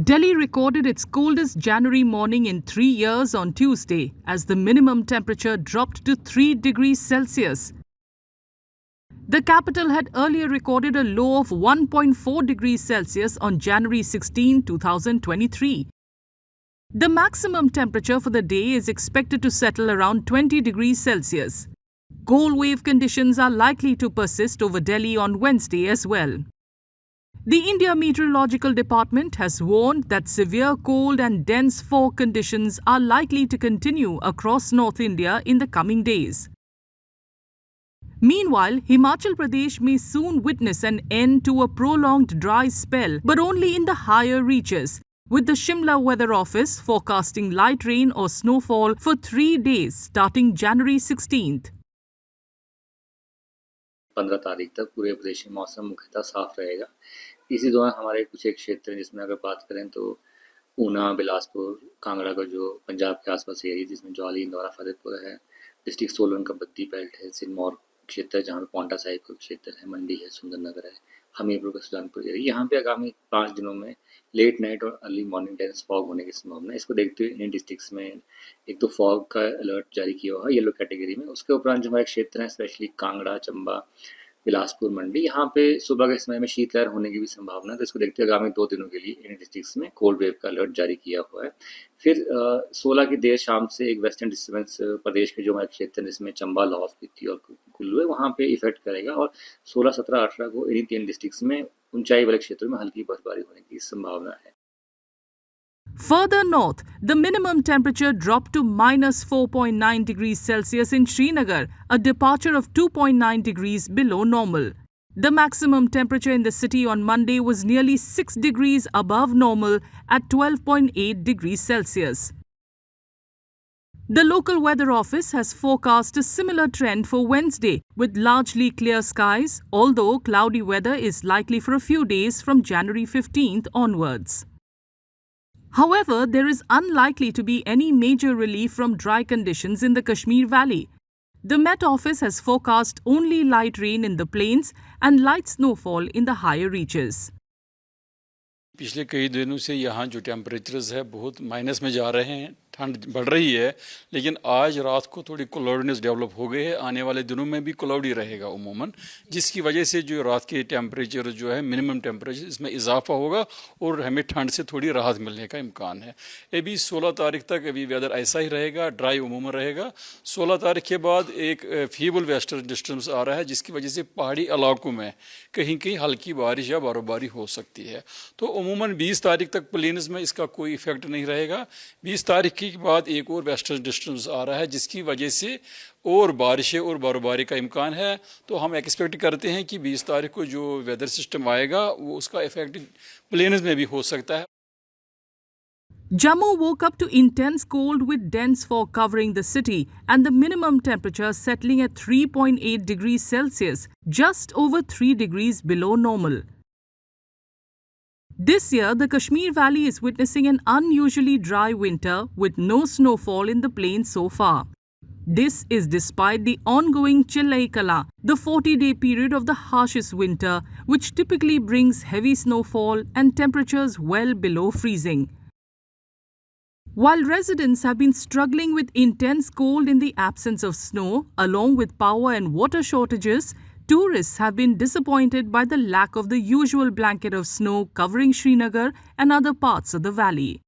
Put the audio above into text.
Delhi recorded its coldest January morning in 3 years on Tuesday as the minimum temperature dropped to 3 degrees Celsius. The capital had earlier recorded a low of 1.4 degrees Celsius on January 16, 2023. The maximum temperature for the day is expected to settle around 20 degrees Celsius. Cold wave conditions are likely to persist over Delhi on Wednesday as well. The India Meteorological Department has warned that severe cold and dense fog conditions are likely to continue across North India in the coming days. Meanwhile, Himachal Pradesh may soon witness an end to a prolonged dry spell, but only in the higher reaches, with the Shimla Weather Office forecasting light rain or snowfall for 3 days starting January 16th. 15 तारीख तक पूरे प्रदेश में मौसम मुख्यतः साफ रहेगा। इसी दौरान हमारे कुछ एक क्षेत्र हैं जिसमें अगर बात करें तो ऊना, बिलासपुर, कांगड़ा का जो पंजाब के आसपास एरिया जिसमें जौली, इंदौरा, फतेहपुर है, डिस्ट्रिक्ट सोलन का बद्दी बेल्ट है, सिरमौर क्षेत्र जहाँ पे पांवटा साहिब का क्षेत्र है, मंडी है, सुंदरनगर है, हमीरपुर का सुजानपुर एरिया, यहाँ पे आगामी 5 दिनों में लेट नाइट और अर्ली मॉर्निंग डेंस फॉग होने की संभावना है। इसको देखते हुए इन डिस्ट्रिक्ट्स में एक तो फॉग का अलर्ट जारी किया हुआ है येलो कैटेगरी में। उसके उपरांत जो हमारे क्षेत्र हैं स्पेशली कांगड़ा, चंबा, बिलासपुर, मंडी, यहाँ पे सुबह के समय में शीतलहर होने की भी संभावना है। तो इसको देखते हुए आगामी 2 दिनों के लिए इन डिस्ट्रिक्ट्स में कोल्ड वेव का अलर्ट जारी किया हुआ है। फिर 16 की देर शाम से एक वेस्टर्न डिस्टर्बेंस प्रदेश के जो हमारे क्षेत्र हैं जिसमें चंबा, लाहौल स्पीति और कुल्लू है वहाँ पे इफेक्ट करेगा और 16, 17, 18 को इन्हीं 3 डिस्ट्रिक्ट्स में ऊंचाई वाले क्षेत्रों में हल्की बर्फबारी होने की संभावना है। Further north, the minimum temperature dropped to minus 4.9 degrees Celsius in Srinagar, a departure of 2.9 degrees below normal. The maximum temperature in the city on Monday was nearly 6 degrees above normal at 12.8 degrees Celsius. The local weather office has forecast a similar trend for Wednesday, with largely clear skies, although cloudy weather is likely for a few days from January 15th onwards. However, there is unlikely to be any major relief from dry conditions in the Kashmir Valley. The Met Office has forecast only light rain in the plains and light snowfall in the higher reaches. पिछले कई दिनों से यहाँ जो temperatures है बहुत minus में जा रहे हैं, ठंड बढ़ रही है, लेकिन आज रात को थोड़ी क्लाउडनेस डेवलप हो गई है। आने वाले दिनों में भी क्लाउडी रहेगा उमूमन, जिसकी वजह से जो रात के टेम्परेचर जो है मिनिमम टेम्परेचर इसमें इजाफा होगा और हमें ठंड से थोड़ी राहत मिलने का इम्कान है। अभी 16 तारीख तक अभी वेदर ऐसा ही रहेगा, ड्राई उमूमन रहेगा। 16 तारीख के बाद एक फीबल वेस्टर्न डिस्टर्बेंस आ रहा है जिसकी वजह से पहाड़ी इलाकों में कहीं कहीं हल्की बारिश या बर्फबारी हो सकती है। तो उमूमन 20 तारीख तक प्लेन्स में इसका कोई इफेक्ट नहीं रहेगा। 20 तारीख के बाद एक और वेस्टर्न डिस्टर्बेंस आ रहा है जिसकी वजह से और बारिशें और बर्फबारी का इम्कान है। तो हम एक्सपेक्ट करते हैं कि 20 तारीख को जो वेदर सिस्टम आएगा वो उसका इफेक्ट प्लेन्स में भी हो सकता है। Jammu woke up to intense cold with dense fog covering the city and the minimum temperature settling at 3.8 degrees Celsius, just over 3 degrees below normal. This year, the Kashmir Valley is witnessing an unusually dry winter with no snowfall in the plains so far. This is despite the ongoing Chillai Kala, the 40-day period of the harshest winter, which typically brings heavy snowfall and temperatures well below freezing. While residents have been struggling with intense cold in the absence of snow, along with power and water shortages, tourists have been disappointed by the lack of the usual blanket of snow covering Srinagar and other parts of the valley.